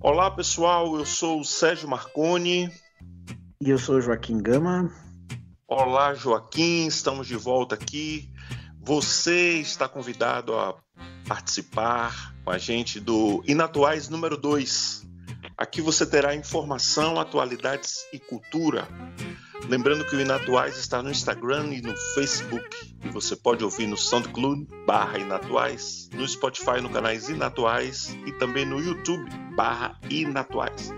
Olá pessoal, eu sou o Sérgio Marconi. E eu sou o Joaquim Gama. Olá Joaquim, estamos de volta aqui. Você está convidado a participar com a gente do Inatuais número 2. Aqui você terá informação, atualidades e cultura. Lembrando que o Inatuais está no Instagram e no Facebook. E você pode ouvir no SoundCloud/Inatuais, no Spotify no canais Inatuais e também no YouTube/Inatuais.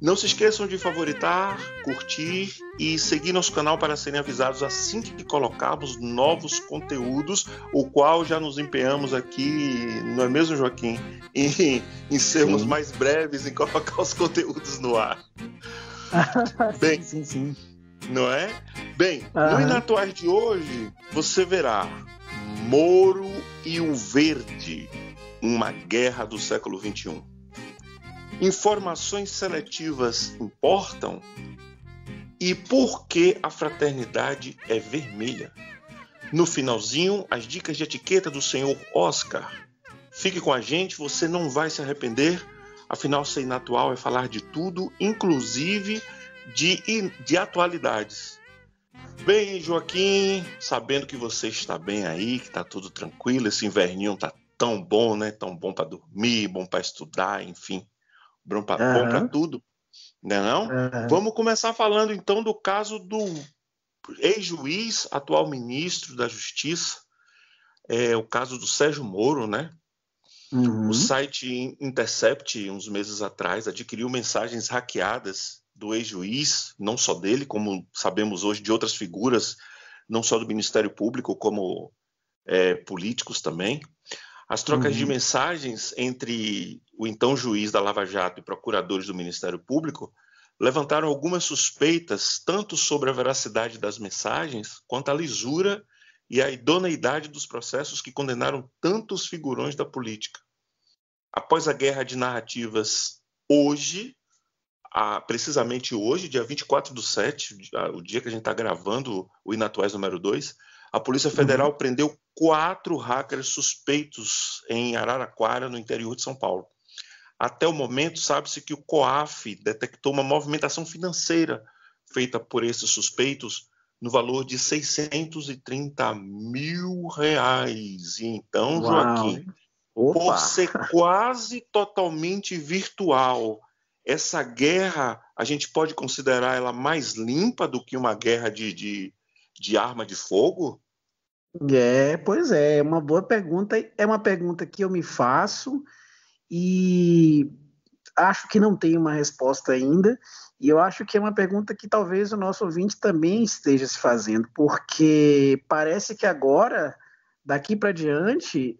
Não se esqueçam de favoritar, curtir e seguir nosso canal para serem avisados assim que colocarmos novos conteúdos, o qual já nos empenhamos aqui, não é mesmo, Joaquim? Em sermos mais breves em colocar os conteúdos no ar. Bem, sim. Não é? Bem, no Inatuais de hoje, você verá Moro e o Verde, uma guerra do século XXI. Informações seletivas importam? E por que a fraternidade é vermelha? No finalzinho, as dicas de etiqueta do senhor Oscar. Fique com a gente, você não vai se arrepender. Afinal, ser inatual é falar de tudo, inclusive de atualidades. Bem, Joaquim, sabendo que você está bem aí, que está tudo tranquilo, esse inverninho está tão bom, né? Tão bom para dormir, bom para estudar, enfim. Bom para tudo, não? Vamos começar falando então do caso do ex-juiz, atual ministro da Justiça, o caso do Sérgio Moro, né? O site Intercept, uns meses atrás, adquiriu mensagens hackeadas do ex-juiz, não só dele, como sabemos hoje de outras figuras, não só do Ministério Público, como políticos também. As trocas de mensagens entre o então juiz da Lava Jato e procuradores do Ministério Público levantaram algumas suspeitas tanto sobre a veracidade das mensagens quanto a lisura e a idoneidade dos processos que condenaram tantos figurões da política. Após a guerra de narrativas hoje, precisamente hoje, dia 24/7, o dia que a gente está gravando o Inatuais número 2, a Polícia Federal prendeu 4 hackers suspeitos em Araraquara, no interior de São Paulo. Até o momento, sabe-se que o COAF detectou uma movimentação financeira feita por esses suspeitos no valor de R$630 mil. E então, Joaquim, por ser quase totalmente virtual, essa guerra, a gente pode considerar ela mais limpa do que uma guerra de arma de fogo? Pois é uma boa pergunta. É uma pergunta que eu me faço e acho que não tem uma resposta ainda. E eu acho que é uma pergunta que talvez o nosso ouvinte também esteja se fazendo, porque parece que agora, daqui para diante,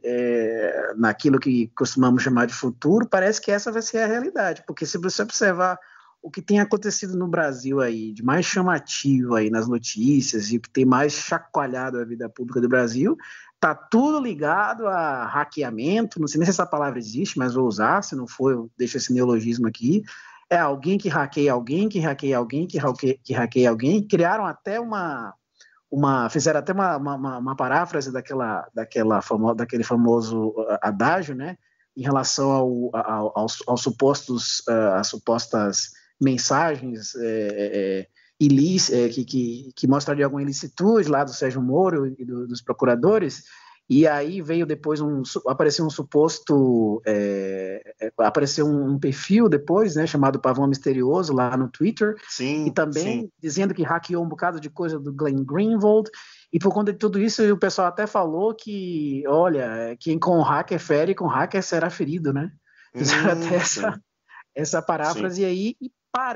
naquilo que costumamos chamar de futuro, parece que essa vai ser a realidade. Porque se você observar o que tem acontecido no Brasil aí, de mais chamativo aí nas notícias e o que tem mais chacoalhado a vida pública do Brasil, tá tudo ligado a hackeamento, não sei nem se essa palavra existe, mas vou usar, se não for, eu deixo esse neologismo aqui. É alguém que hackeia alguém, que hackeia alguém, que hackeia alguém. Criaram até fizeram até uma paráfrase daquele famoso adágio, né, em relação aos supostos, às supostas mensagens que mostrariam alguma ilicitude lá do Sérgio Moro e dos procuradores. E aí veio depois apareceu um suposto, apareceu um perfil depois, né, chamado Pavão Misterioso lá no Twitter, e também dizendo que hackeou um bocado de coisa do Glenn Greenwald, e por conta de tudo isso o pessoal até falou que, olha, quem com hacker fere, com hacker será ferido, né? Fizeram até essa paráfrase aí, e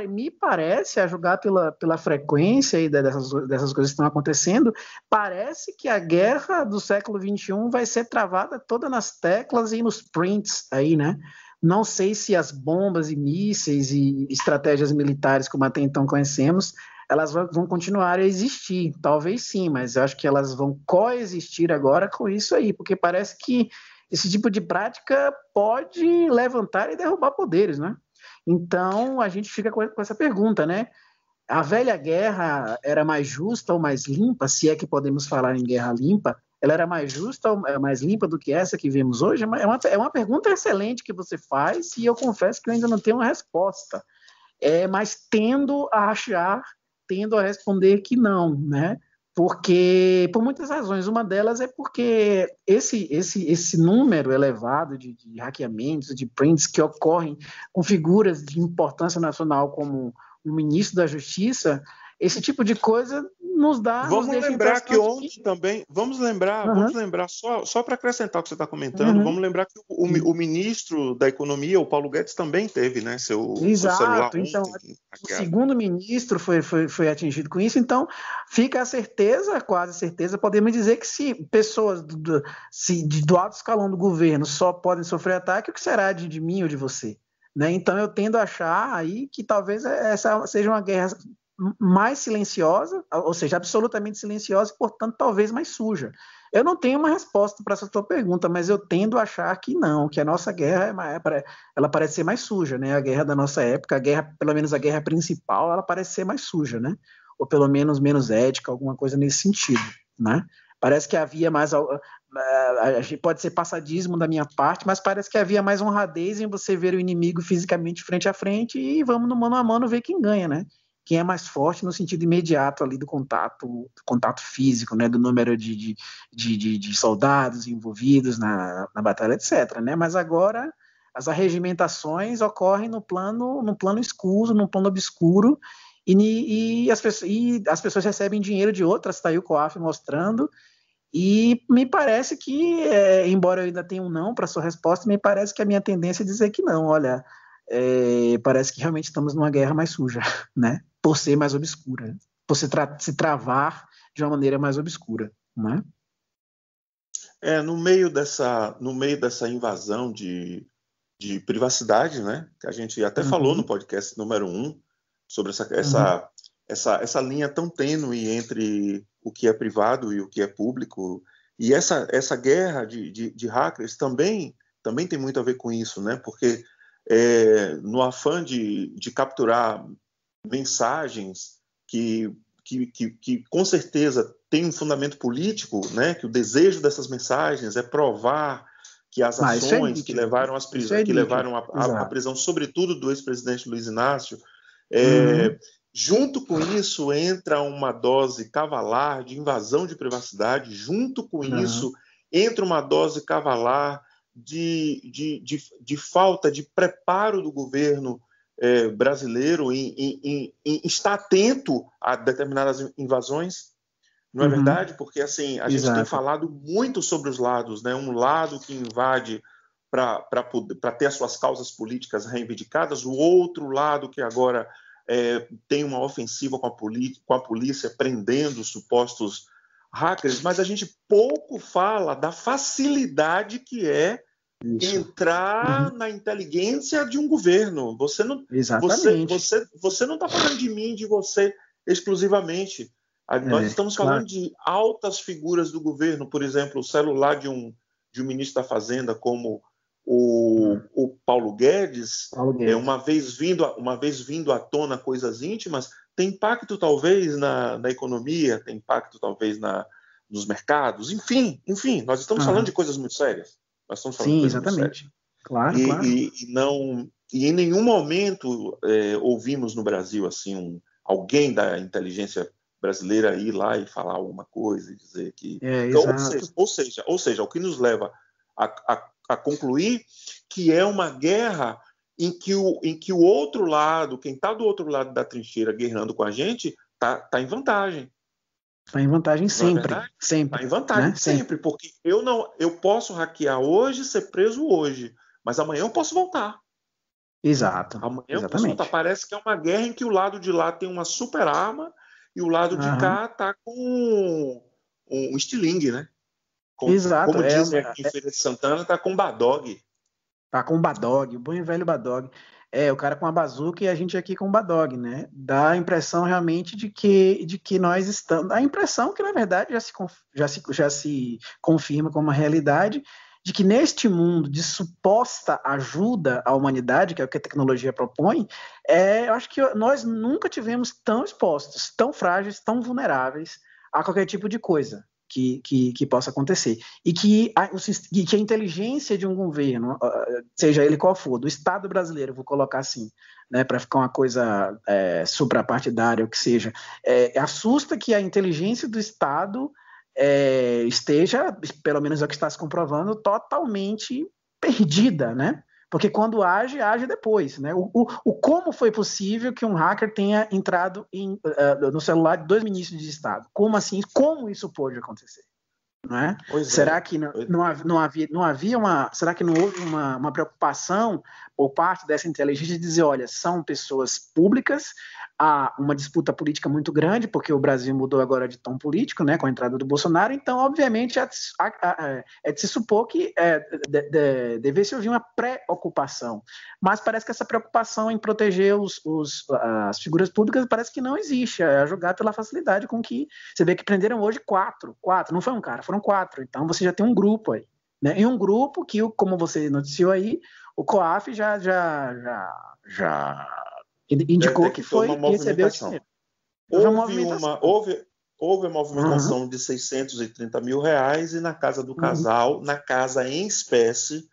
me parece, a julgar pela frequência aí dessas coisas que estão acontecendo, parece que a guerra do século XXI vai ser travada toda nas teclas e nos prints aí, né? Não sei se as bombas e mísseis e estratégias militares, como até então conhecemos, elas vão continuar a existir. Talvez sim, mas eu acho que elas vão coexistir agora com isso aí, porque parece que esse tipo de prática pode levantar e derrubar poderes, né? Então, a gente fica com essa pergunta, né? A velha guerra era mais justa ou mais limpa, se é que podemos falar em guerra limpa, ela era mais justa, mais limpa do que essa que vemos hoje? É uma pergunta excelente que você faz e eu confesso que eu ainda não tenho uma resposta. Mas tendo a responder que não, né? Porque, por muitas razões, uma delas é porque esse número elevado de hackeamentos, de prints que ocorrem com figuras de importância nacional como o ministro da Justiça, esse tipo de coisa nos deixa em lembrar que impressão ontem também, vamos lembrar só para acrescentar o que você está comentando, Uhum. vamos lembrar que o ministro da Economia, o Paulo Guedes, também teve, né, seu celular Exato, então ontem o hackeado. segundo ministro foi atingido com isso, então fica a certeza, quase certeza, podemos dizer que se pessoas do alto escalão do governo só podem sofrer ataque, o que será de mim ou de você? Né? Então eu tendo a achar aí que talvez essa seja uma guerra mais silenciosa, ou seja, absolutamente silenciosa e, portanto, talvez mais suja. Eu não tenho uma resposta para essa tua pergunta, mas eu tendo a achar que não, que a nossa guerra ela parece ser mais suja, né? A guerra da nossa época, pelo menos a guerra principal, ela parece ser mais suja, né? Ou pelo menos menos ética, alguma coisa nesse sentido, né? Parece que havia mais, pode ser passadismo da minha parte, mas parece que havia mais honradez em você ver o inimigo fisicamente frente a frente e vamos no mano a mano ver quem ganha, né? Quem é mais forte no sentido imediato ali do contato físico, né, do número de soldados envolvidos na batalha, etc. Né? Mas agora as arregimentações ocorrem no plano escuro, no plano obscuro, e as pessoas recebem dinheiro de outras, está aí o COAF mostrando, e me parece que, embora eu ainda tenha um não para a sua resposta, me parece que a minha tendência é dizer que não, olha, parece que realmente estamos numa guerra mais suja, né? Por ser mais obscura, por se travar de uma maneira mais obscura, né? No meio dessa invasão de privacidade, né? Que a gente até falou no podcast número 1 sobre essa linha tão tênue entre o que é privado e o que é público. E essa guerra de hackers também tem muito a ver com isso, né? Porque no afã de capturar mensagens que com certeza tem um fundamento político, né? Que o desejo dessas mensagens é provar que as ações que levaram à prisão, sobretudo do ex-presidente Luiz Inácio, junto com isso entra uma dose cavalar de invasão de privacidade, junto com isso entra uma dose cavalar de falta de preparo do governo brasileiro em estar atento a determinadas invasões, não é verdade? Porque assim, a gente tem falado muito sobre os lados, né? Um lado que invade para ter as suas causas políticas reivindicadas, o outro lado que agora tem uma ofensiva com a polícia prendendo supostos hackers, mas a gente pouco fala da facilidade que é entrar na inteligência de um governo. Você não está falando de mim, de você exclusivamente. Nós estamos falando de altas figuras do governo, por exemplo, o celular de um ministro da Fazenda como o Paulo Guedes, uma vez vindo à tona coisas íntimas, tem impacto talvez na economia, tem impacto talvez nos mercados, enfim, nós estamos falando de coisas muito sérias. Nós estamos falando de coisas muito sérias. Claro. E em nenhum momento ouvimos no Brasil assim alguém da inteligência brasileira ir lá e falar alguma coisa e dizer que... Ou seja, o que nos leva a concluir que é uma guerra em que o outro lado, quem está do outro lado da trincheira guerrando com a gente, está em vantagem. Está em vantagem sempre. Está em vantagem, né? Sempre, porque eu posso hackear hoje, ser preso hoje, mas amanhã eu posso voltar. Exato. Amanhã eu posso voltar. Parece que é uma guerra em que o lado de lá tem uma super arma e o lado de cá está com um estilingue, né? Exato. Como dizem aqui em Feira de Santana, está com badog. Tá com o badog, o bom e velho badog. O cara com a bazuca e a gente aqui com o badog, né? Dá a impressão realmente de que nós estamos... A impressão que, na verdade, já se confirma como uma realidade de que neste mundo de suposta ajuda à humanidade, que é o que a tecnologia propõe, eu acho que nós nunca tivemos tão expostos, tão frágeis, tão vulneráveis a qualquer tipo de coisa que possa acontecer. E que a inteligência de um governo, seja ele qual for, do Estado brasileiro, vou colocar assim, né, para ficar uma coisa suprapartidária, o que seja, assusta que a inteligência do Estado esteja, pelo menos é o que está se comprovando, totalmente perdida, né? Porque quando age depois, né? O como foi possível que um hacker tenha entrado no celular de 2 ministros de Estado? Como assim? Como isso pôde acontecer? Não é? Será que não havia será que não houve uma preocupação por parte dessa inteligência de dizer, olha, são pessoas públicas, há uma disputa política muito grande, porque o Brasil mudou agora de tom político, né, com a entrada do Bolsonaro, então, obviamente, é de se supor que devesse haver uma preocupação, mas parece que essa preocupação em proteger as figuras públicas parece que não existe, é julgar pela facilidade com que você vê que prenderam hoje quatro, não foi um cara, foram 4, então você já tem um grupo aí, né? E um grupo que, como você noticiou aí, o COAF já indicou que recebeu esse dinheiro. Houve uma movimentação de 630 mil reais e na casa do casal, na casa em espécie,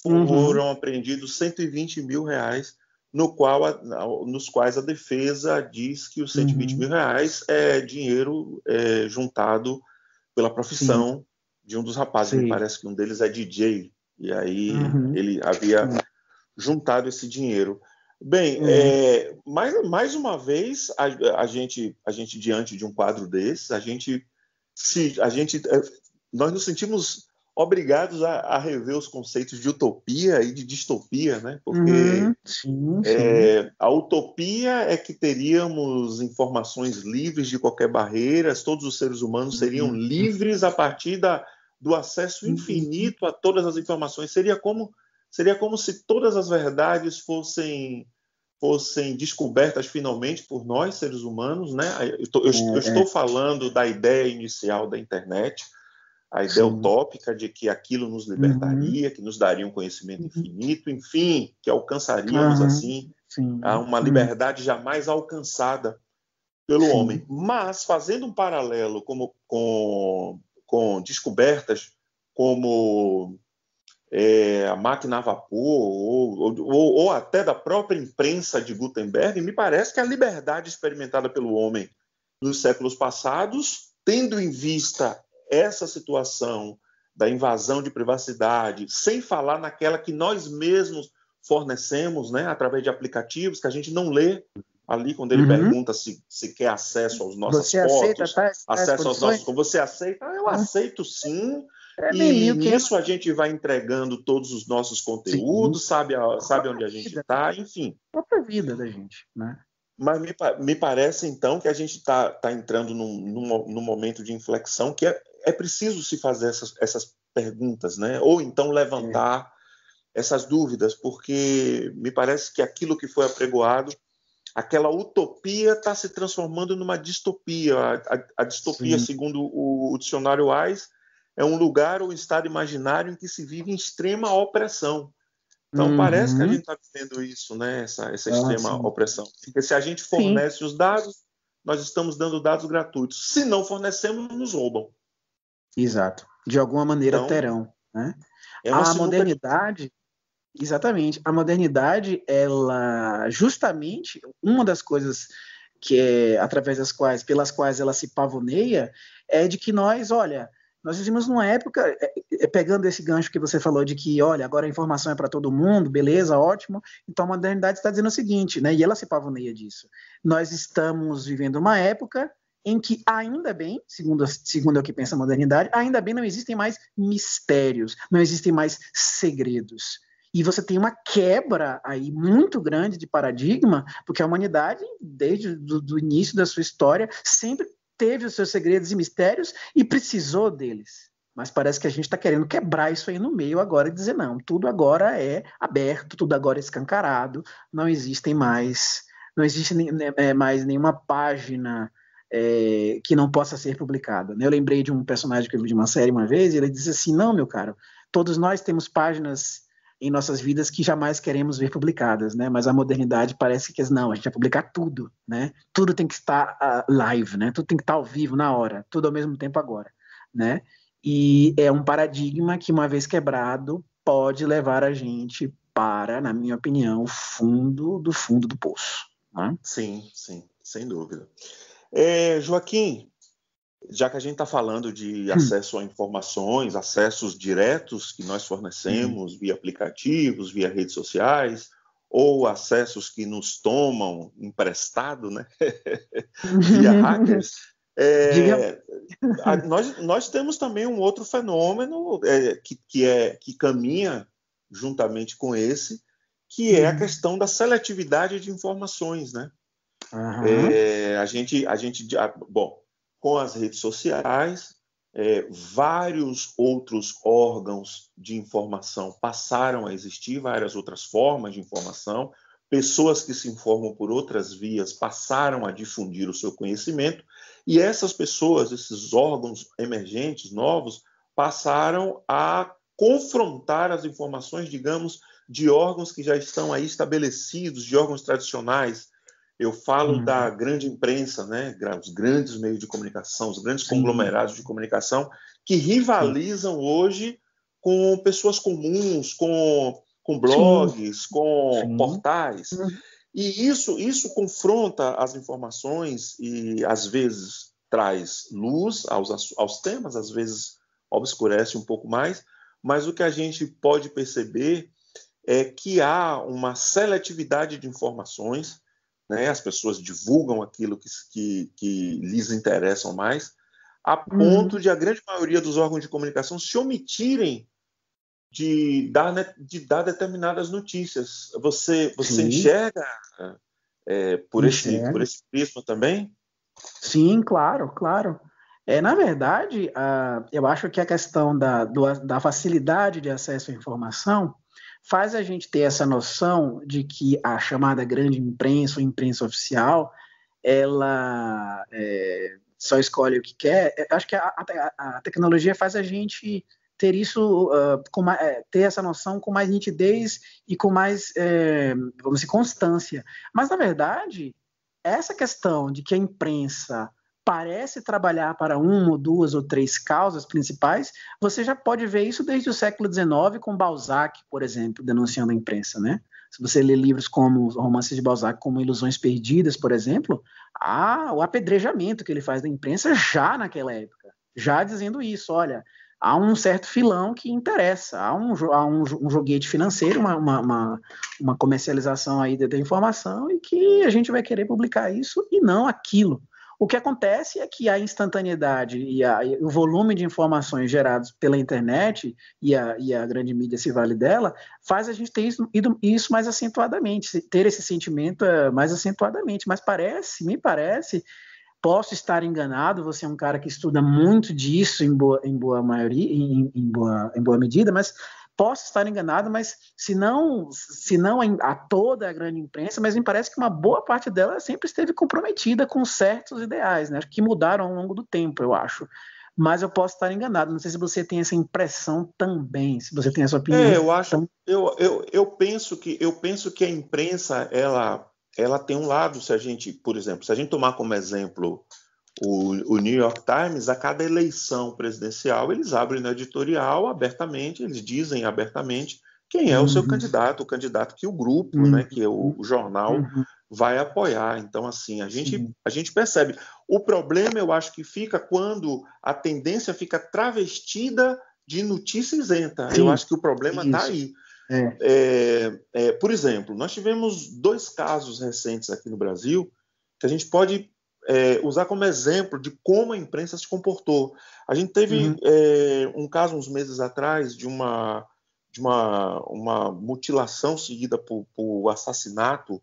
foram apreendidos 120 mil reais, nos quais a defesa diz que os 120 mil reais é dinheiro juntado pela profissão de um dos rapazes. Me parece que um deles é DJ, e aí ele havia juntado esse dinheiro. Bem, mais uma vez, a gente diante de um quadro desses, nós nos sentimos obrigados a rever os conceitos de utopia e de distopia, né? Porque a utopia é que teríamos informações livres de qualquer barreira, todos os seres humanos seriam livres a partir do acesso infinito a todas as informações. Seria como se todas as verdades fossem descobertas finalmente por nós, seres humanos, né? Eu estou falando da ideia inicial da internet, a ideia utópica de que aquilo nos libertaria, que nos daria um conhecimento infinito, enfim, que alcançaríamos assim uma liberdade jamais alcançada pelo homem. Mas, fazendo um paralelo com descobertas como a máquina a vapor ou até da própria imprensa de Gutenberg, me parece que a liberdade experimentada pelo homem nos séculos passados, tendo em vista essa situação da invasão de privacidade, sem falar naquela que nós mesmos fornecemos, né, através de aplicativos que a gente não lê ali quando ele pergunta se quer acesso às nossas fotos, acesso aos nossos... Você aceita? Eu aceito sim. E nisso a gente vai entregando todos os nossos conteúdos, sabe onde a gente está, enfim. A própria vida da gente, né? Mas me parece, então, que a gente está entrando num momento de inflexão que é preciso se fazer essas perguntas, né? Ou então levantar essas dúvidas, porque me parece que aquilo que foi apregoado, aquela utopia está se transformando numa distopia. A distopia, segundo o dicionário Wise, é um lugar ou estado imaginário em que se vive em extrema opressão. Então, parece que a gente está vivendo isso, né? Essa extrema opressão. Porque se a gente fornece os dados, nós estamos dando dados gratuitos. Se não fornecemos, nos roubam. Exato. De alguma maneira então, terão. Né? A modernidade... Exatamente. A modernidade, ela, justamente, uma das coisas que pelas quais ela se pavoneia é de que nós vivemos numa época, pegando esse gancho que você falou de que, olha, agora a informação é para todo mundo, beleza, ótimo. Então a modernidade está dizendo o seguinte, né? E ela se pavoneia disso. Nós estamos vivendo uma época em que, ainda bem, segundo o que pensa a modernidade, ainda bem não existem mais mistérios, não existem mais segredos. E você tem uma quebra aí muito grande de paradigma, porque a humanidade, desde o início da sua história, sempre teve os seus segredos e mistérios e precisou deles. Mas parece que a gente está querendo quebrar isso aí no meio agora e dizer, não, tudo agora é aberto, tudo agora é escancarado, não existe mais nenhuma página que não possa ser publicada. Eu lembrei de um personagem que eu vi de uma série uma vez, e ele disse assim, não, meu caro, todos nós temos páginas em nossas vidas que jamais queremos ver publicadas, né? Mas a modernidade parece que não, a gente vai publicar tudo, né? Tudo tem que estar live, né? Tudo tem que estar ao vivo, na hora, tudo ao mesmo tempo agora. né? E é um paradigma que, uma vez quebrado, pode levar a gente para, na minha opinião, o fundo do poço, né? Sim, sim, sem dúvida. Joaquim, já que a gente está falando de acesso a informações, acessos diretos que nós fornecemos via aplicativos, via redes sociais, ou acessos que nos tomam emprestado, né? Via hackers, Diga. nós temos também um outro fenômeno que caminha juntamente com esse, que é a questão da seletividade de informações, né? Bom, com as redes sociais, vários outros órgãos de informação passaram a existir, várias outras formas de informação, pessoas que se informam por outras vias passaram a difundir o seu conhecimento, e essas pessoas, esses órgãos emergentes, novos, passaram a confrontar as informações, digamos, de órgãos que já estão aí estabelecidos, de órgãos tradicionais. Eu falo da grande imprensa, né? Os grandes meios de comunicação, os grandes conglomerados de comunicação, que rivalizam hoje com pessoas comuns, com blogs, com portais. E isso confronta as informações e, às vezes, traz luz aos temas, às vezes obscurece um pouco mais, mas o que a gente pode perceber é que há uma seletividade de informações, né? As pessoas divulgam aquilo que lhes interessam mais, a ponto de a grande maioria dos órgãos de comunicação se omitirem de dar determinadas notícias. Você enxerga por esse prisma também? Sim, claro, claro. Na verdade, eu acho que a questão da facilidade de acesso à informação faz a gente ter essa noção de que a chamada grande imprensa, ou imprensa oficial, ela só escolhe o que quer. Acho que a tecnologia faz a gente ter isso, ter essa noção com mais nitidez e com mais, vamos dizer, constância. Mas, na verdade, essa questão de que a imprensa parece trabalhar para uma ou duas ou três causas principais, você já pode ver isso desde o século XIX com Balzac, por exemplo, denunciando a imprensa, né? Se você lê livros como os romances de Balzac, como Ilusões Perdidas, por exemplo, há o apedrejamento que ele faz da imprensa já naquela época, já dizendo isso, olha, há um certo filão que interessa, há um joguete financeiro, uma comercialização aí da informação e que a gente vai querer publicar isso e não aquilo. O que acontece é que a instantaneidade e o volume de informações gerados pela internet e a grande mídia se vale dela, faz a gente ter isso mais acentuadamente, ter esse sentimento mais acentuadamente. Mas me parece, posso estar enganado, você é um cara que estuda muito disso em boa maioria, em boa medida, mas posso estar enganado, mas se não a toda a grande imprensa, mas me parece que uma boa parte dela sempre esteve comprometida com certos ideais, né, que mudaram ao longo do tempo, eu acho. Mas eu posso estar enganado. Não sei se você tem essa impressão também, se você tem essa opinião. Eu acho, eu penso que a imprensa ela tem um lado. Se a gente, por exemplo, se a gente tomar como exemplo o New York Times, a cada eleição presidencial eles abrem no editorial abertamente, eles dizem abertamente quem é o seu candidato, o candidato que o grupo, né, que é o jornal vai apoiar. Então, assim, a gente percebe. O problema, eu acho que fica quando a tendência fica travestida de notícia isenta. Eu acho que o problema está aí. Por exemplo, nós tivemos 2 casos recentes aqui no Brasil que a gente pode usar como exemplo de como a imprensa se comportou. A gente teve um caso uns meses atrás de uma mutilação seguida por assassinato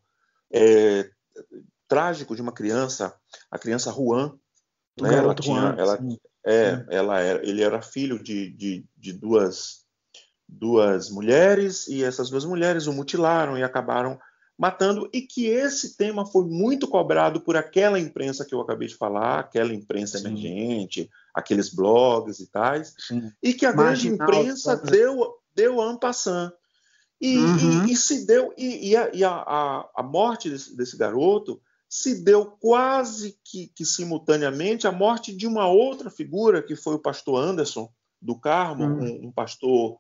trágico de uma criança, a criança Juan. Né? Ele era filho de duas mulheres, e essas 2 mulheres o mutilaram e acabaram matando, e que esse tema foi muito cobrado por aquela imprensa que eu acabei de falar, aquela imprensa emergente, aqueles blogs e tais, e que a grande imprensa deu en passant. E se deu, a morte desse garoto se deu quase que simultaneamente a morte de uma outra figura, que foi o pastor Anderson do Carmo, um pastor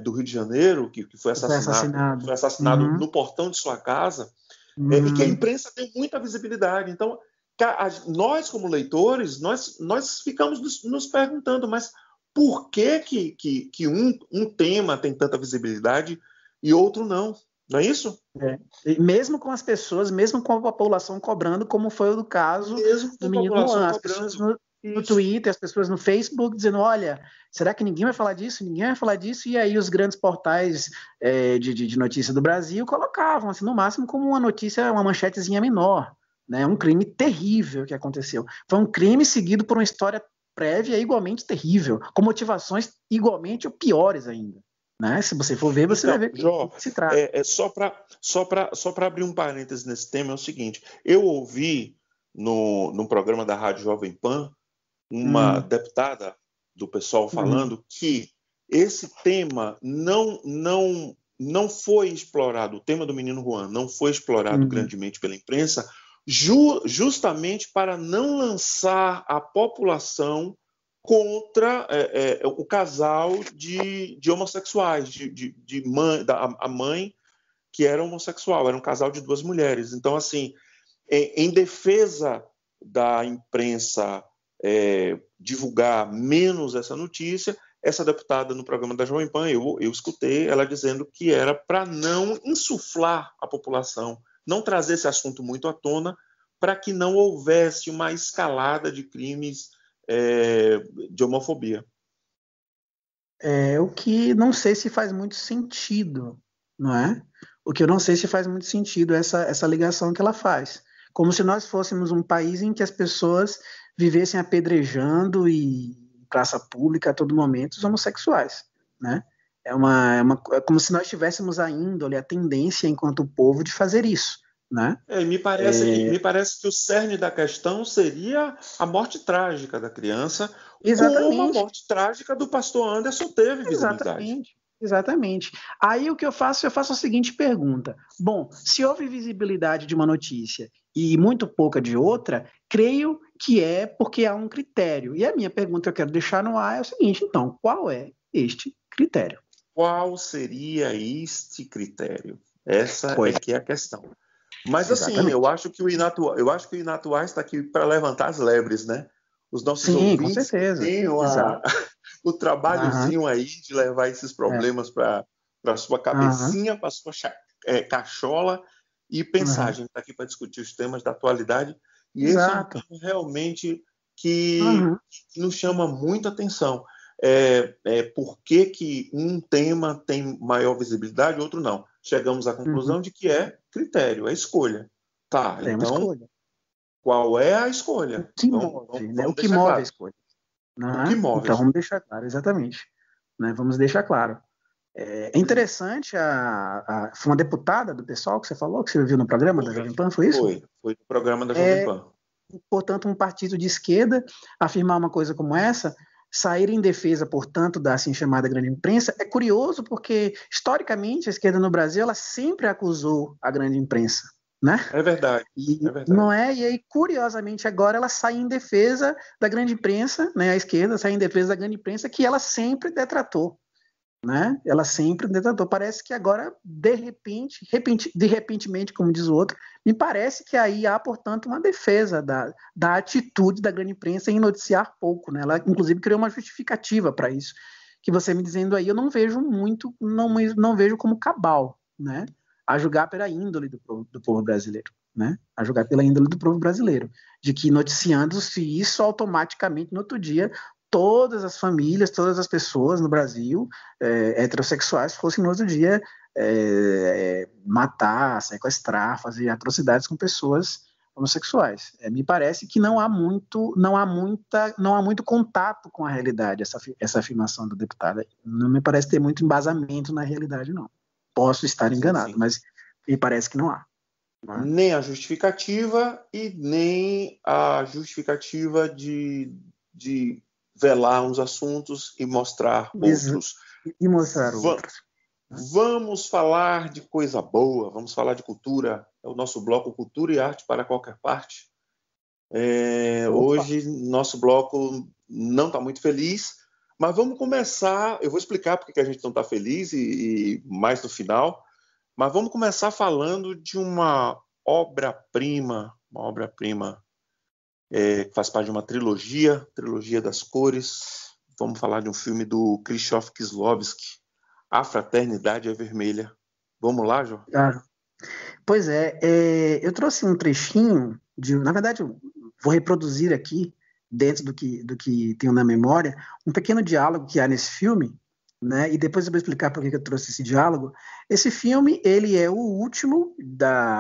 do Rio de Janeiro, que foi assassinado no portão de sua casa, e que a imprensa deu muita visibilidade. Então, nós, como leitores, nós ficamos nos perguntando, mas por que um tema tem tanta visibilidade e outro não? Não é isso? E mesmo com as pessoas, mesmo com a população cobrando, como foi o caso do menino Juan, as pessoas no Twitter, as pessoas no Facebook dizendo, olha, será que ninguém vai falar disso? Ninguém vai falar disso? E aí os grandes portais de notícia do Brasil colocavam, assim, no máximo como uma notícia, uma manchetezinha menor, né? Um crime terrível que aconteceu. Foi um crime seguido por uma história prévia igualmente terrível, com motivações igualmente ou piores ainda. Né? Se você for ver, você vai ver Jó, que se trata. Só para abrir um parênteses nesse tema, é o seguinte: eu ouvi no programa da Rádio Jovem Pan uma deputada do PSOL falando que esse tema não foi explorado, o tema do menino Juan não foi explorado grandemente pela imprensa, justamente para não lançar a população contra o casal de homossexuais, a mãe que era homossexual, era um casal de duas mulheres. Então, assim, em defesa da imprensa divulgar menos essa notícia, essa deputada no programa da Jovem Pan, eu escutei ela dizendo que era para não insuflar a população, não trazer esse assunto muito à tona, para que não houvesse uma escalada de crimes de homofobia. O que não sei se faz muito sentido, não é? O que eu não sei se faz muito sentido essa ligação que ela faz. Como se nós fôssemos um país em que as pessoas vivessem apedrejando e praça pública a todo momento os homossexuais, né? É como se nós tivéssemos a índole, a tendência enquanto povo de fazer isso, né? Me parece que o cerne da questão seria a morte trágica da criança, como a morte trágica do pastor Anderson teve visibilidade. Exatamente. Aí o que eu faço a seguinte pergunta. Bom, se houve visibilidade de uma notícia e muito pouca de outra, creio que é porque há um critério. E a minha pergunta que eu quero deixar no ar é o seguinte, então, qual é este critério? Qual seria este critério? Essa que é a questão. Mas assim, eu acho que o Inatuá está aqui para levantar as lebres, né? Os nossos ouvintes têm o trabalhozinho aí de levar esses problemas para a sua cabecinha, para a sua cachola e pensar. A gente está aqui para discutir os temas da atualidade e esse é um tema realmente que nos chama muita atenção. Por que um tema tem maior visibilidade e outro não? Chegamos à conclusão de que é critério, é escolha. Tá, então, qual é a escolha? O que move a escolha. O que move. Então, vamos deixar claro, exatamente. Né? Vamos deixar claro. É interessante, foi uma deputada do PSOL que você falou, que você viu no programa da Jovem Pan, foi isso? Foi no programa da Jovem Pan. Portanto, um partido de esquerda afirmar uma coisa como essa, sair em defesa, portanto, da assim chamada grande imprensa, é curioso porque, historicamente, a esquerda no Brasil ela sempre acusou a grande imprensa. Né? É verdade. Não é? E aí, curiosamente, agora ela sai em defesa da grande imprensa, né? A esquerda sai em defesa da grande imprensa que ela sempre detratou. Né? Ela sempre detratou. Parece que agora, de repentemente, como diz o outro, me parece que aí há, portanto, uma defesa da atitude da grande imprensa em noticiar pouco. Né? Ela, inclusive, criou uma justificativa para isso. Que você me dizendo aí, eu não vejo muito, não vejo como cabal, né? A julgar pela índole do povo brasileiro. Né? A julgar pela índole do povo brasileiro. De que noticiando-se isso automaticamente, no outro dia, todas as famílias, todas as pessoas no Brasil heterossexuais fossem no outro dia matar, sequestrar, fazer atrocidades com pessoas homossexuais. Me parece que não há muito contato com a realidade essa afirmação da deputada. Não me parece ter muito embasamento na realidade, não. Posso estar enganado, sim. Mas me parece que não há. Nem a justificativa e nem a justificativa de velar uns assuntos e mostrar outros. E mostrar outros. Vamos falar de coisa boa, vamos falar de cultura. é o nosso bloco Cultura e Arte para Qualquer Parte. Hoje, nosso bloco não está muito feliz, mas vamos começar. Eu vou explicar porque que a gente não está feliz e mais no final, mas vamos começar falando de uma obra-prima que faz parte de uma trilogia das cores. Vamos falar de um filme do Krzysztof Kieslowski, A Fraternidade é Vermelha. Vamos lá, João? Pois é, eu trouxe um trechinho, na verdade, eu vou reproduzir aqui, dentro do que tenho na memória, um pequeno diálogo que há nesse filme, né? E depois eu vou explicar por que eu trouxe esse diálogo. Esse filme, ele é o último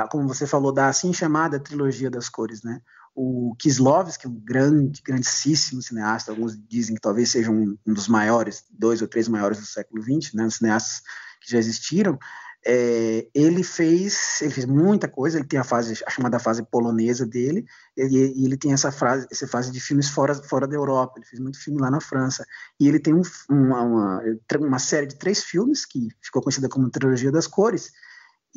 como você falou, da assim chamada trilogia das cores, né? O Kieslowski, um grandíssimo cineasta, alguns dizem que talvez seja um dos maiores, 2 ou 3 maiores do século XX, né? Os cineastas que já existiram. Ele fez muita coisa. Ele tem a chamada fase polonesa dele, e ele tem essa fase de filmes fora da Europa. Ele fez muito filme lá na França, e ele tem uma série de 3 filmes que ficou conhecida como Trilogia das Cores.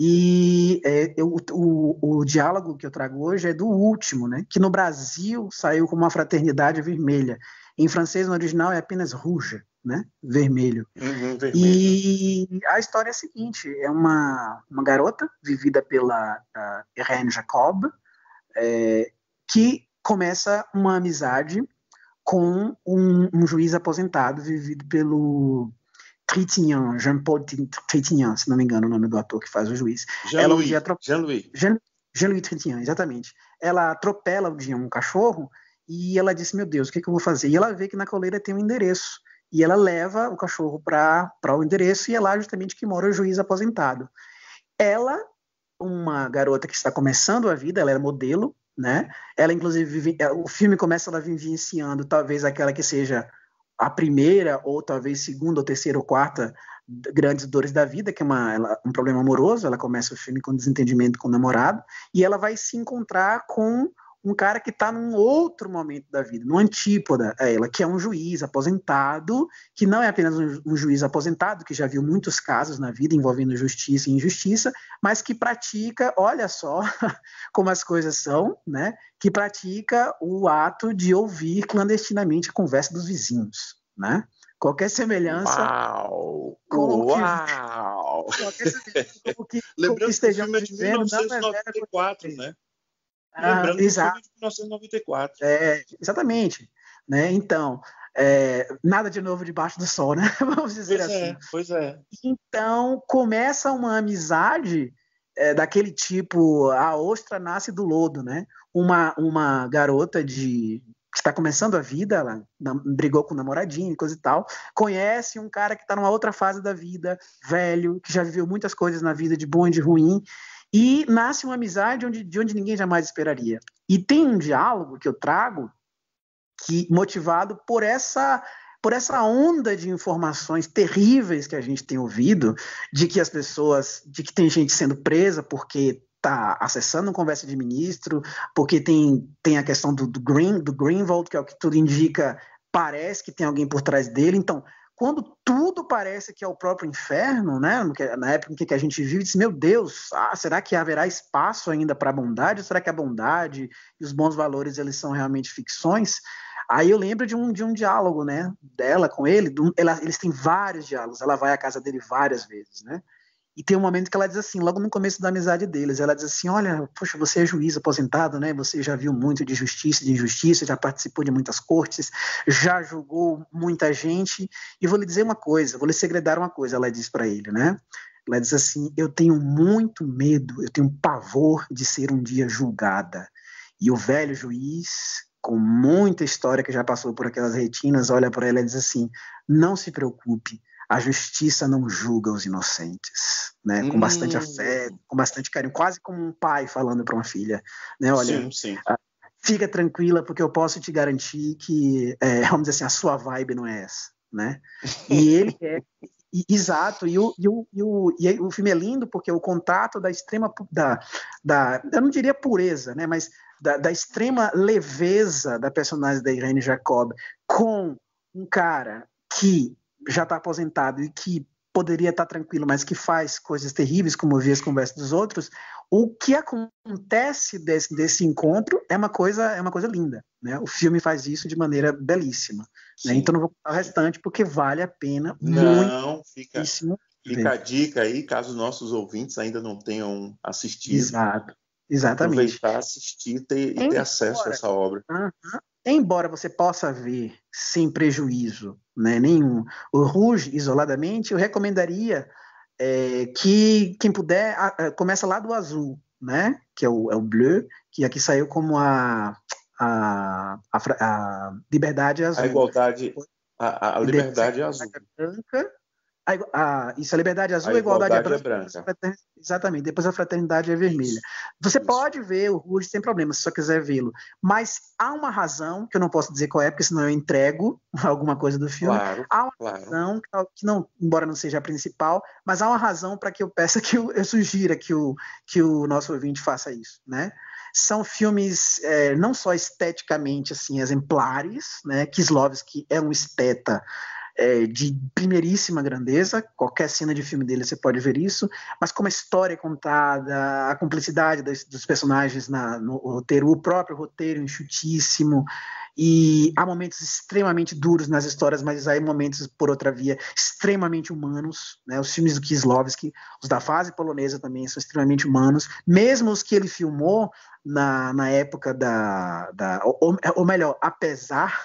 E o diálogo que eu trago hoje é do último, né, que no Brasil saiu como A Fraternidade Vermelha. Em francês, no original, é apenas rouge, né, vermelho. Vermelho. E a história é a seguinte: é uma garota vivida pela Irene Jacob, que começa uma amizade com um juiz aposentado vivido pelo Trintignant, Jean-Paul Trintignant, se não me engano o nome do ator que faz o juiz. Jean-Louis Trintignant, exatamente. Ela atropela um dia um cachorro e ela diz: meu Deus, o que eu vou fazer? E ela vê que na coleira tem um endereço. E ela leva o cachorro para o endereço, e é lá justamente que mora o juiz aposentado. Ela, uma garota que está começando a vida, ela é modelo, né? Ela, inclusive, o filme começa ela vivenciando talvez aquela que seja a primeira, ou talvez segunda, ou terceira, ou quarta grandes dores da vida, que é um problema amoroso. Ela começa o filme com desentendimento com o namorado, e ela vai se encontrar com um cara que está num outro momento da vida, num antípoda a ela, que é um juiz aposentado, que não é apenas um juiz aposentado, que já viu muitos casos na vida envolvendo justiça e injustiça, mas que pratica, olha só como as coisas são, né? Que pratica o ato de ouvir clandestinamente a conversa dos vizinhos, né? Qualquer semelhança... Uau! Qualquer semelhança com o que estejamos Lembrando que o filme é de 1994, né? Lembrando exato. Que o filme é de 1994. Exatamente. Né? Então, nada de novo debaixo do sol, né? Vamos dizer assim. Pois é. Então, começa uma amizade daquele tipo, a ostra nasce do lodo, né? Uma garota que está começando a vida, ela brigou com o namoradinho e coisa e tal, conhece um cara que está numa outra fase da vida, velho, que já viveu muitas coisas na vida, de bom e de ruim, e nasce uma amizade de onde ninguém jamais esperaria. E tem um diálogo que eu trago motivado por essa onda de informações terríveis que a gente tem ouvido, de que tem gente sendo presa porque está acessando conversa de ministro, porque tem a questão do Greenwald, que é o que tudo indica, parece que tem alguém por trás dele. Então, quando tudo parece que é o próprio inferno, né? Na época em que a gente vive, diz: meu Deus, será que haverá espaço ainda para a bondade? Ou será que a bondade e os bons valores eles são realmente ficções? Aí eu lembro de um diálogo, né, dela com ele. Eles têm vários diálogos. Ela vai à casa dele várias vezes, né? E tem um momento que ela diz assim, logo no começo da amizade deles, ela diz assim: olha, poxa, você é juiz aposentado, né? Você já viu muito de justiça e de injustiça, já participou de muitas cortes, já julgou muita gente, e vou lhe dizer uma coisa, vou lhe segredar uma coisa, ela diz para ele, né? Ela diz assim: eu tenho muito medo, eu tenho pavor de ser um dia julgada. E o velho juiz, com muita história que já passou por aquelas retinas, olha para ela e diz assim: não se preocupe, a justiça não julga os inocentes, né? Com bastante afeto, com bastante carinho, quase como um pai falando para uma filha, né? Olha, sim. Fica tranquila, porque eu posso te garantir que, vamos dizer assim, a sua vibe não é essa, né? E ele exato, e o filme é lindo porque o contato da extrema, eu não diria pureza, né? Mas da extrema leveza da personagem da Irene Jacob com um cara que já está aposentado e que poderia estar tranquilo, mas que faz coisas terríveis, como ouvir as conversas dos outros, o que acontece desse encontro é uma coisa linda, né? O filme faz isso de maneira belíssima, né? Então não vou contar o restante, porque vale a pena Não, muitíssimo fica ver. a dica aí, caso nossos ouvintes ainda não tenham assistido, Exato, exatamente. aproveitar, assistir e ter acesso a essa obra. Aham. Embora você possa ver sem prejuízo, né, nenhum, o Rouge isoladamente, eu recomendaria que quem puder começa lá do azul, né, que é o bleu, que aqui saiu como a liberdade A azul. igualdade, a E depois liberdade é azul. a branca. Isso, a liberdade A azul, a igualdade é igualdade é branca, depois branca. exatamente, depois a fraternidade é vermelha. Isso, Você isso. pode ver o Rouge sem problema, se só quiser vê-lo, mas há uma razão, que eu não posso dizer qual é, porque senão eu entrego alguma coisa do filme, Claro, há uma claro. razão, que não, embora não seja a principal, mas há uma razão para que eu peça, eu sugira que o nosso ouvinte faça isso, né? São filmes não só esteticamente assim, exemplares, né? Kieslowski é um esteta de primeiríssima grandeza, qualquer cena de filme dele você pode ver isso, mas como a história é contada, a complexidade dos personagens no roteiro, o próprio roteiro enxutíssimo, e há momentos extremamente duros nas histórias, mas há momentos, por outra via, extremamente humanos, né? Os filmes do Kieslowski, os da fase polonesa também são extremamente humanos, mesmo os que ele filmou na época ou melhor, apesar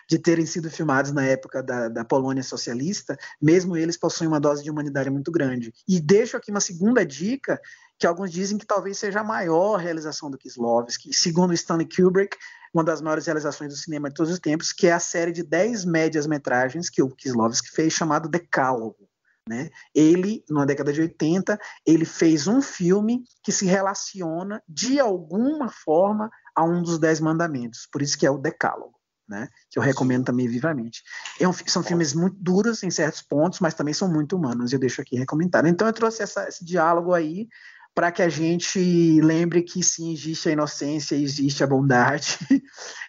de terem sido filmados na época da Polônia socialista, mesmo eles possuem uma dose de humanidade muito grande. E deixo aqui uma segunda dica, que alguns dizem que talvez seja a maior realização do Kieslowski, segundo Stanley Kubrick, uma das maiores realizações do cinema de todos os tempos, que é a série de 10 médias-metragens que o Kieslowski fez, chamado Decálogo. Né? Ele, na década de 80, ele fez um filme que se relaciona de alguma forma a um dos 10 mandamentos, por isso que é o Decálogo, né? Que eu recomendo também vivamente. São filmes muito duros em certos pontos, mas também são muito humanos, eu deixo aqui recomendado. Então eu trouxe esse diálogo aí para que a gente lembre que sim, existe a inocência, existe a bondade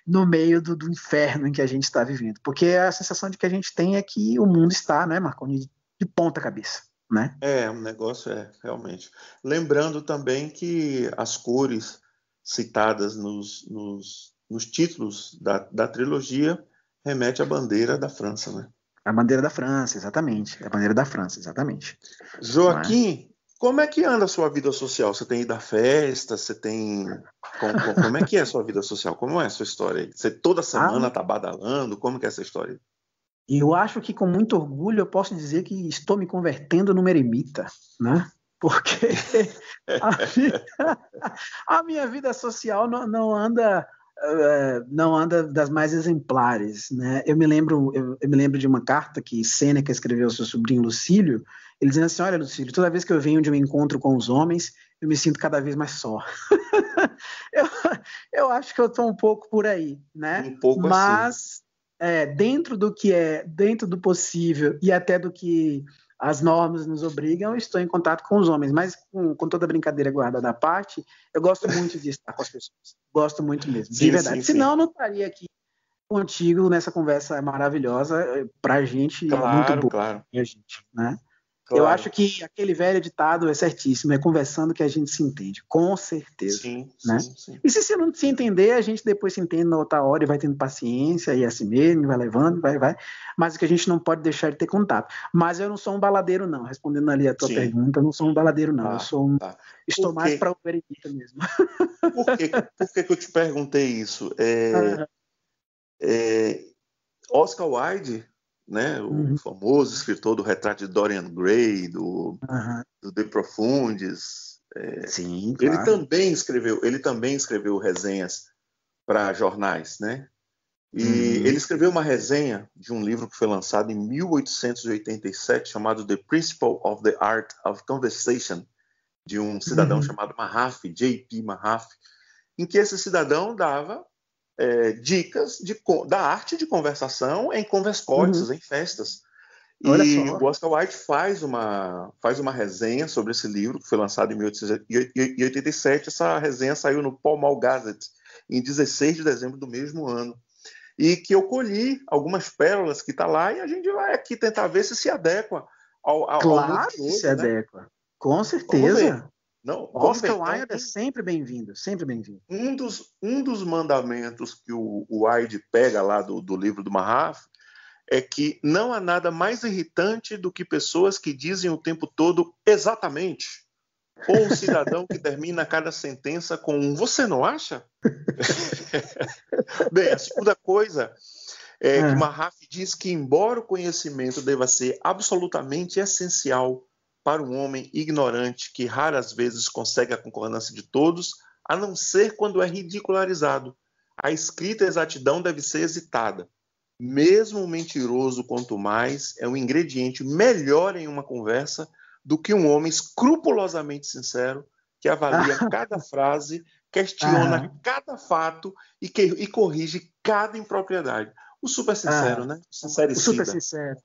no meio do inferno em que a gente está vivendo, porque a sensação de que a gente tem é que o mundo está, né, Marconi, de ponta cabeça, né? O negócio realmente. Lembrando também que as cores citadas nos títulos da trilogia remete à bandeira da França, né? A bandeira da França, exatamente. A bandeira da França, exatamente. Joaquim, como é que anda a sua vida social? Você tem ido à festa? Você tem... Como é que é a sua vida social? Como é a sua história? Você toda semana está badalando? Como que é essa história? E eu acho que com muito orgulho eu posso dizer que estou me convertendo numa eremita, né? Porque a minha vida social não anda das mais exemplares, né? Eu me lembro de uma carta que Sêneca escreveu ao seu sobrinho Lucílio, ele dizendo assim: olha, Lucílio, toda vez que eu venho de um encontro com os homens, eu me sinto cada vez mais só. eu acho que eu estou um pouco por aí, né? Um pouco mas assim. dentro do possível e até do que as normas nos obrigam, eu estou em contato com os homens, mas com toda brincadeira guardada à parte, eu gosto muito de estar com as pessoas, gosto muito mesmo, de verdade. Senão eu não estaria aqui contigo nessa conversa maravilhosa, pra gente muito boa, Claro. gente, né? Claro. Eu acho que aquele velho ditado é certíssimo, é conversando que a gente se entende, com certeza. Sim. E se você não se entender, a gente depois se entende na outra hora e vai tendo paciência, e assim mesmo, vai levando, vai. Mas o que a gente não pode deixar de ter contato. Mas eu não sou um baladeiro, não. Respondendo ali a tua pergunta, eu não sou um baladeiro, não. Eu sou estou mais para o eremita mesmo. Por que eu te perguntei isso? Oscar Wilde, né, o famoso escritor do Retrato de Dorian Gray, do De Profundis, sim, claro. ele também escreveu resenhas para jornais, né? E ele escreveu uma resenha de um livro que foi lançado em 1887 chamado The Principle of the Art of Conversation, de um cidadão chamado Mahaffy, J.P. Mahaffy, em que esse cidadão dava dicas da arte de conversação em converscotes, em festas. E o Oscar Wilde faz uma resenha sobre esse livro, que foi lançado em 1887. Essa resenha saiu no Pall Mall Gazette em 16 de dezembro do mesmo ano. E que eu colhi algumas pérolas que está lá, e a gente vai aqui tentar ver se adequa ao mundo Claro de que se hoje, né? adequa. Com Vamos ver. certeza. Não, vamos ver. Oscar Então, Wilde é sempre bem-vindo, sempre bem-vindo. um dos mandamentos que o Wilde pega lá do livro do Mahaf é que não há nada mais irritante do que pessoas que dizem o tempo todo exatamente. Ou um cidadão que termina cada sentença com um "você não acha?" Bem, a segunda coisa é que Mahaf diz que, embora o conhecimento deva ser absolutamente essencial para um homem ignorante que raras vezes consegue a concordância de todos, a não ser quando é ridicularizado, a escrita exatidão deve ser hesitada. Mesmo o mentiroso, quanto mais, é um ingrediente melhor em uma conversa do que um homem escrupulosamente sincero que avalia cada frase, questiona cada fato e corrige cada impropriedade. O super sincero, né? O O super sincericida. sincero.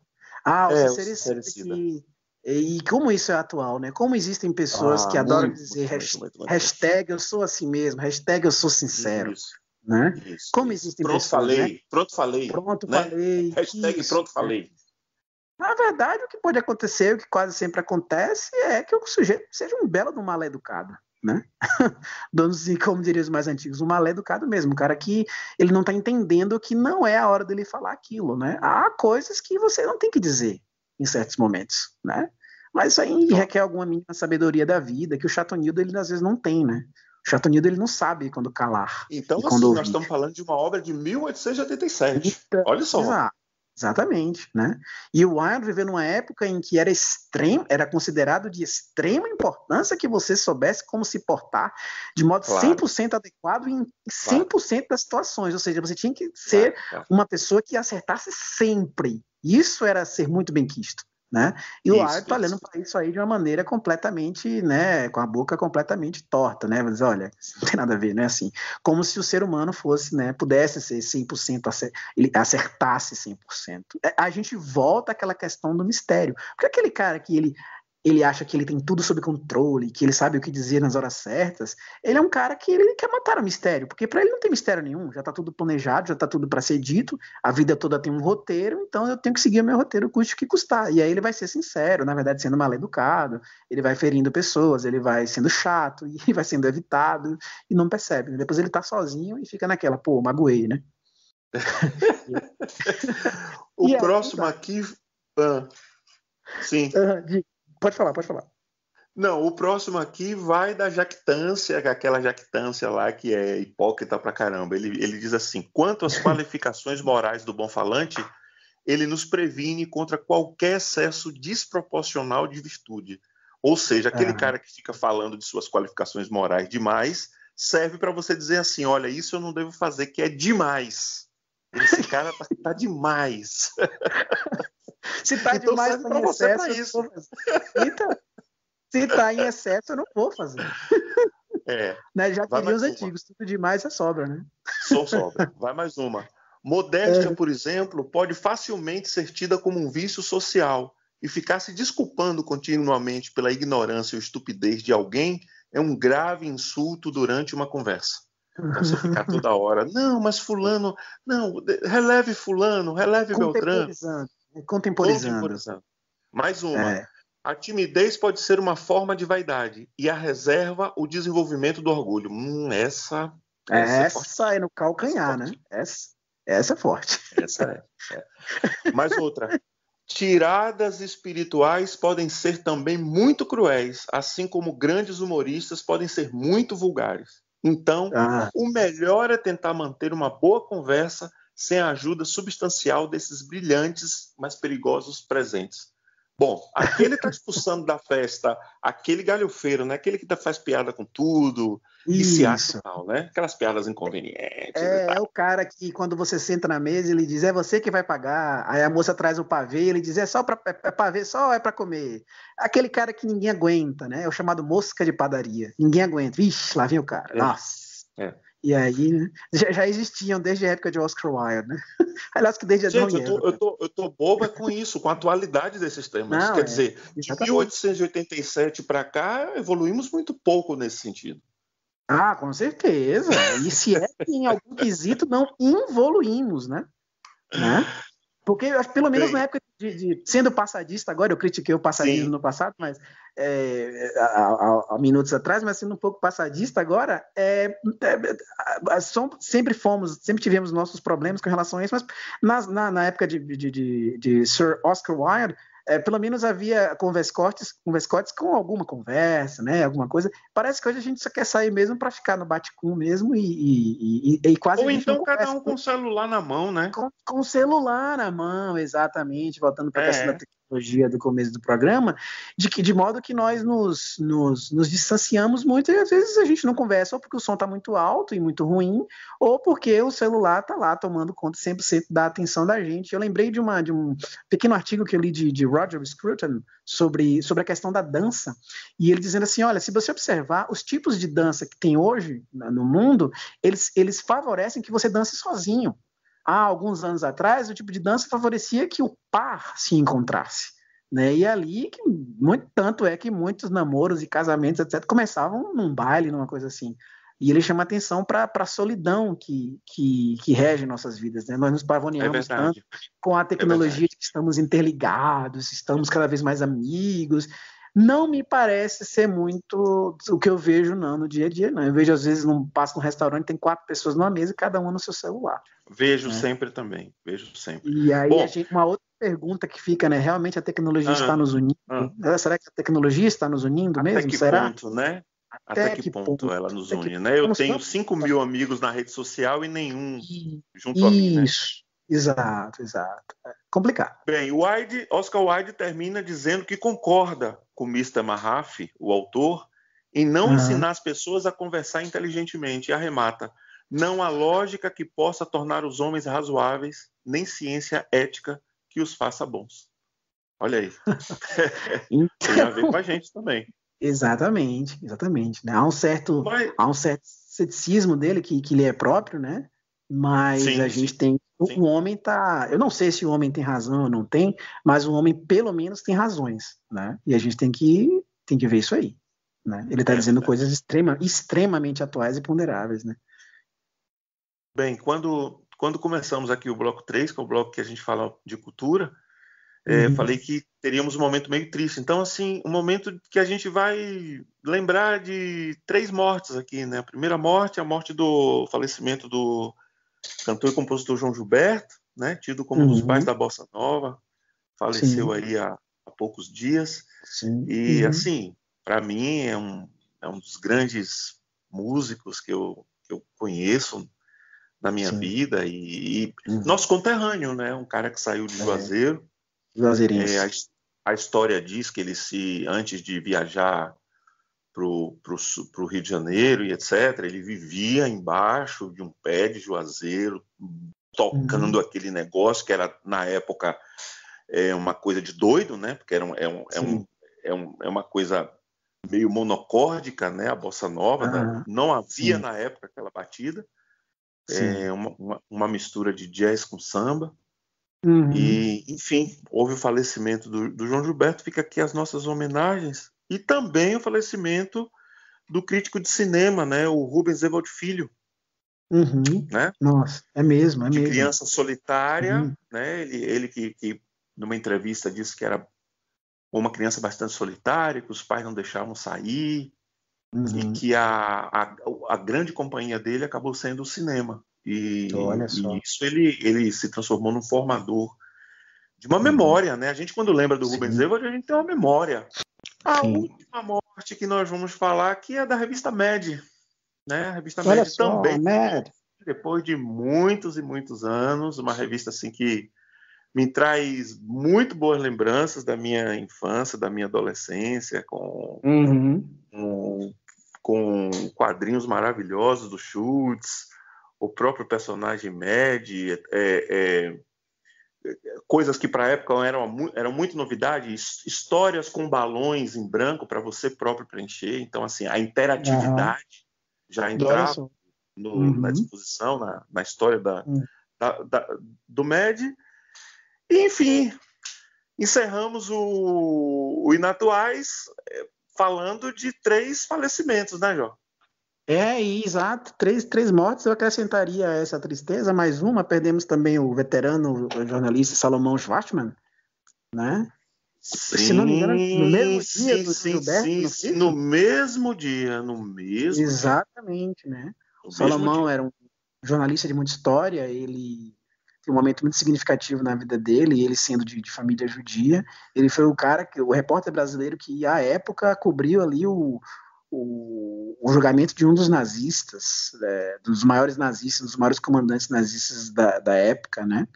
O O sincericida sincericida. E como isso é atual, né? Como existem pessoas que adoram dizer muito. hashtag eu sou assim mesmo, hashtag eu sou sincero, Isso, né? isso. Como existem Pronto, pessoas, né? falei, pronto, falei. Pronto, Né? falei. Hashtag Isso, pronto, né? falei. Na verdade, o que pode acontecer, o que quase sempre acontece, é que o sujeito seja um belo de um mal educado, né? Como diriam os mais antigos, um mal educado mesmo, um cara que ele não está entendendo que não é a hora dele falar aquilo, né? Há coisas que você não tem que dizer em certos momentos, né? Mas isso aí requer alguma mínima sabedoria da vida, que o Chatonildo, ele às vezes não tem, né? O Chatonildo, ele não sabe quando calar Então, e quando assim, nós ouvir. estamos falando de uma obra de 1887. Então, Olha só. exatamente, né? E o Wilde viveu numa época em que era considerado de extrema importância que você soubesse como se portar de modo Claro. 100% adequado em 100% das situações, ou seja, você tinha que ser uma pessoa que acertasse sempre. Isso era ser muito bem quisto, né? E o Wilde está olhando para isso aí de uma maneira completamente, né, com a boca completamente torta, né? Mas olha, não tem nada a ver, não é assim. Como se o ser humano fosse, né, pudesse ser 100%, ele acertasse 100%. A gente volta àquela questão do mistério. Porque aquele cara que ele acha que ele tem tudo sob controle, que ele sabe o que dizer nas horas certas, ele é um cara que ele quer matar o mistério, porque para ele não tem mistério nenhum, já está tudo planejado, já está tudo para ser dito, a vida toda tem um roteiro, então eu tenho que seguir o meu roteiro, custe o que custar. E aí ele vai ser sincero, na verdade sendo mal educado, ele vai ferindo pessoas, ele vai sendo chato, e vai sendo evitado, e não percebe. Depois ele tá sozinho e fica naquela, pô, magoei, né? O próximo aqui... Sim. Pode falar. Não, o próximo aqui vai da jactância, aquela jactância lá que é hipócrita pra caramba. Ele diz assim: quanto às qualificações morais do bom falante, ele nos previne contra qualquer excesso desproporcional de virtude. Ou seja, aquele cara que fica falando de suas qualificações morais demais, serve para você dizer assim: olha, isso eu não devo fazer, que é demais. Esse cara tá demais. Se tá então demais, serve para você para isso. Então, se tá em excesso, eu não vou fazer. Né? Já diriam os antigos, tudo demais é sobra, né? Só sobra. Vai mais uma. Modéstia, por exemplo, pode facilmente ser tida como um vício social, e ficar se desculpando continuamente pela ignorância ou estupidez de alguém é um grave insulto durante uma conversa. Então você ficar toda hora, não, mas fulano, não, releve fulano, releve Beltrano. Contemporizando. Mais uma. A timidez pode ser uma forma de vaidade e a reserva o desenvolvimento do orgulho. Essa é forte. Essa é no calcanhar, né? Essa é forte. Essa é. Mais outra. Tiradas espirituais podem ser também muito cruéis, assim como grandes humoristas podem ser muito vulgares. Então, o melhor é tentar manter uma boa conversa sem a ajuda substancial desses brilhantes, mas perigosos presentes. Bom, aquele está expulsando da festa aquele galhofeiro, né? Aquele que faz piada com tudo e se acha tal, né? Aquelas piadas inconvenientes. É o cara que quando você senta na mesa ele diz, é você que vai pagar. Aí a moça traz o pavê, ele diz, é só para pavê, só é para comer. Aquele cara que ninguém aguenta, né? É o chamado mosca de padaria. Ninguém aguenta. Vixe, lá vem o cara. Nossa. E aí, né? já existiam desde a época de Oscar Wilde, né? Aliás, que desde Gente, eu tô boba com isso, com a atualidade desses temas. Quer dizer, de 1887 para cá, evoluímos muito pouco nesse sentido. Com certeza. E se é que em algum quesito não evoluímos, né? Porque pelo menos na época sendo passadista agora, eu critiquei o passadismo Sim. no passado, mas há minutos atrás, mas sendo um pouco passadista agora, sempre tivemos nossos problemas com relação a isso, mas na época de Sir Oscar Wilde, pelo menos havia converscotes com alguma conversa, né, alguma coisa. Parece que hoje a gente só quer sair mesmo para ficar no bate-com mesmo e quase Ou a gente não então cada conversa. um com o celular na mão, né? Com o celular na mão, exatamente, voltando para a questão da tecnologia do começo do programa, de modo que nós nos distanciamos muito e às vezes a gente não conversa ou porque o som está muito alto e muito ruim, ou porque o celular está lá tomando conta 100% da atenção da gente. Eu lembrei de um pequeno artigo que eu li de Roger Scruton sobre a questão da dança, e ele dizendo assim, olha, se você observar os tipos de dança que tem hoje no mundo, eles favorecem que você dance sozinho. Há alguns anos atrás, o tipo de dança favorecia que o par se encontrasse, né? E ali, tanto é que muitos namoros e casamentos, etc., começavam num baile, numa coisa assim. E ele chama atenção para a solidão que rege nossas vidas, né? Nós nos pavoneamos tanto com a tecnologia de que estamos interligados, estamos cada vez mais amigos. Não me parece ser muito o que eu vejo no dia a dia, não. Eu vejo, às vezes, passo num restaurante, tem 4 pessoas numa mesa e cada uma no seu celular. Vejo sempre também, vejo sempre. E aí, uma outra pergunta que fica, né? Realmente a tecnologia está nos unindo? Será que a tecnologia está nos unindo mesmo? Até que Será? ponto, né? Até que ponto ela nos une, né? Eu tenho 5.000 amigos na rede social e nenhum junto a mim, né? Isso, exato. É complicado. Bem, Oscar Wilde termina dizendo que concorda com Mr. Mahaffy, o autor, em não ensinar as pessoas a conversar inteligentemente, e arremata: não há lógica que possa tornar os homens razoáveis, nem ciência ética que os faça bons. Olha aí. Tem a ver com a gente também. Exatamente. Né? Há um certo ceticismo dele que lhe é próprio, né? Mas a gente tem... O homem tá... Eu não sei se o homem tem razão ou não tem, mas o homem pelo menos tem razões, né? E a gente tem que ver isso aí, né? Ele está dizendo coisas extremamente atuais e ponderáveis, né? Bem, quando começamos aqui o bloco 3, que é o bloco que a gente fala de cultura, falei que teríamos um momento meio triste. Então, assim, um momento que a gente vai lembrar de 3 mortes aqui, né? A primeira morte é a morte do falecimento do cantor e compositor João Gilberto, né? Tido como um dos pais da Bossa Nova. Faleceu aí há poucos dias. E, assim, para mim é um dos grandes músicos que eu conheço na minha vida e nosso conterrâneo, né? Um cara que saiu de Juazeiro. A história diz que ele antes de viajar para o Rio de Janeiro e etc., ele vivia embaixo de um pé de Juazeiro, tocando aquele negócio que era, na época, uma coisa de doido, né? Porque é uma coisa meio monocórdica, né? A bossa nova, não havia na época aquela batida. Uma mistura de jazz com samba. E, enfim, houve o falecimento do João Gilberto, fica aqui as nossas homenagens, e também o falecimento do crítico de cinema, né, o Rubens Evaldo Filho. Né? Nossa, é mesmo. De criança solitária, né? Ele que numa entrevista disse que era uma criança bastante solitária, que os pais não deixavam sair, e que a grande companhia dele acabou sendo o cinema. E isso ele se transformou num formador de uma memória, né? A gente, quando lembra do Rubens Evaldo, a gente tem uma memória. A última morte que nós vamos falar aqui é da revista Mad, né? A revista Mad também, depois de muitos e muitos anos, uma revista assim que me traz muito boas lembranças da minha infância, da minha adolescência, com quadrinhos maravilhosos do Schultz, o próprio personagem Mad, coisas que para a época eram muito novidade, histórias com balões em branco para você próprio preencher. Então, assim, a interatividade já entrava na disposição, na história do Mad. E, enfim, encerramos o Inatuais falando de 3 falecimentos, né, Jó? Exato. 3 mortes. Eu acrescentaria essa tristeza, mais uma. Perdemos também o veterano jornalista Salomão Schwartzman, né? Sim, Se não me engano, no mesmo dia do sim, Gilberto, sim, não sim, foi no isso? mesmo dia, no mesmo dia, Exatamente, né? no mesmo Salomão dia. era um jornalista de muita história, ele tem um momento muito significativo na vida dele, ele sendo de família judia, ele foi o cara, o repórter brasileiro que, à época, cobriu ali o julgamento de um dos nazistas, dos maiores nazistas, dos maiores comandantes nazistas da época, né?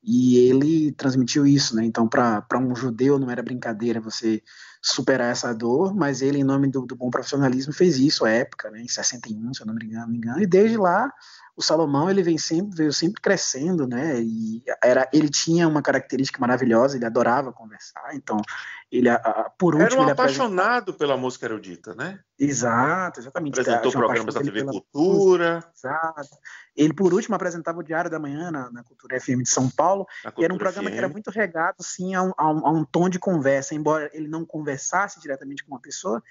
E ele transmitiu isso, né? Então, para um judeu não era brincadeira você superar essa dor, mas ele, em nome do bom profissionalismo, fez isso à época, né? Em 61, se eu não me engano, e desde lá o Salomão ele veio sempre crescendo, né? E ele tinha uma característica maravilhosa, ele adorava conversar, então ele, por Era um último, ele apresentava. apaixonado pela música erudita, né? Exato, exatamente. Apresentou Tinha uma programas paixão da dele TV pela música. Cultura, Exato. Ele, por último, apresentava o Diário da Manhã na Cultura FM de São Paulo, na e era um Cultura programa que era FM. muito regado assim, a um tom de conversa, embora ele não conversasse diretamente com uma pessoa,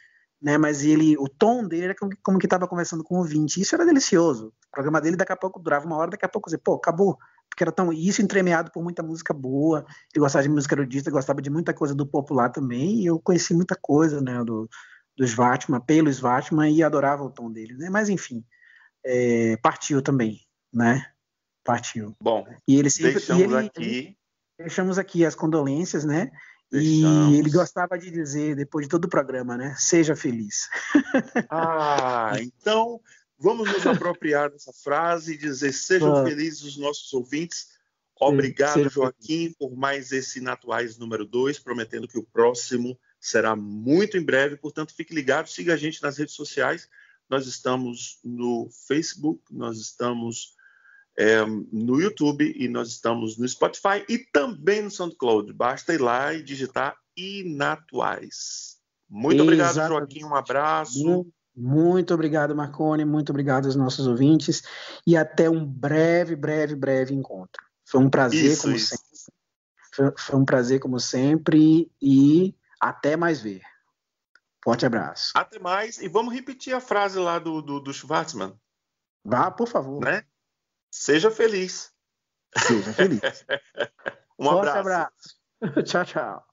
né, mas o tom dele era como que estava conversando com o ouvinte. Isso era delicioso. O programa dele, daqui a pouco, durava uma hora, daqui a pouco, você, pô, acabou. Porque era tão. Isso entremeado por muita música boa. Ele gostava de música erudita, gostava de muita coisa do popular também, e eu conheci muita coisa, né, do Svatman, pelo Svatman, e adorava o tom dele, né? Mas enfim, partiu também, né? Partiu. Bom, E ele sempre, deixamos aqui, deixamos aqui as condolências, né? E ele deixamos. gostava de dizer, depois de todo o programa, né? Seja feliz. Então vamos nos apropriar dessa frase e dizer: sejam Ah, felizes os nossos ouvintes. Obrigado, seja feliz. Joaquim, por mais esse Natuais número 2, prometendo que o próximo será muito em breve. Portanto, fique ligado, siga a gente nas redes sociais. Nós estamos no Facebook, nós estamos no YouTube e nós estamos no Spotify e também no SoundCloud. Basta ir lá e digitar Inatuais. Muito obrigado, Joaquim. Um Exatamente. abraço. Muito obrigado, Marconi. Muito obrigado aos nossos ouvintes. E até um breve, breve, breve encontro. Foi um prazer, Isso, como isso. sempre. Foi um prazer, como sempre. E até mais ver. Forte abraço. Até mais. E vamos repetir a frase lá do Schwartzman, Vá, por favor. né? Seja feliz. Seja feliz. Um Forte abraço. abraço. Tchau, tchau.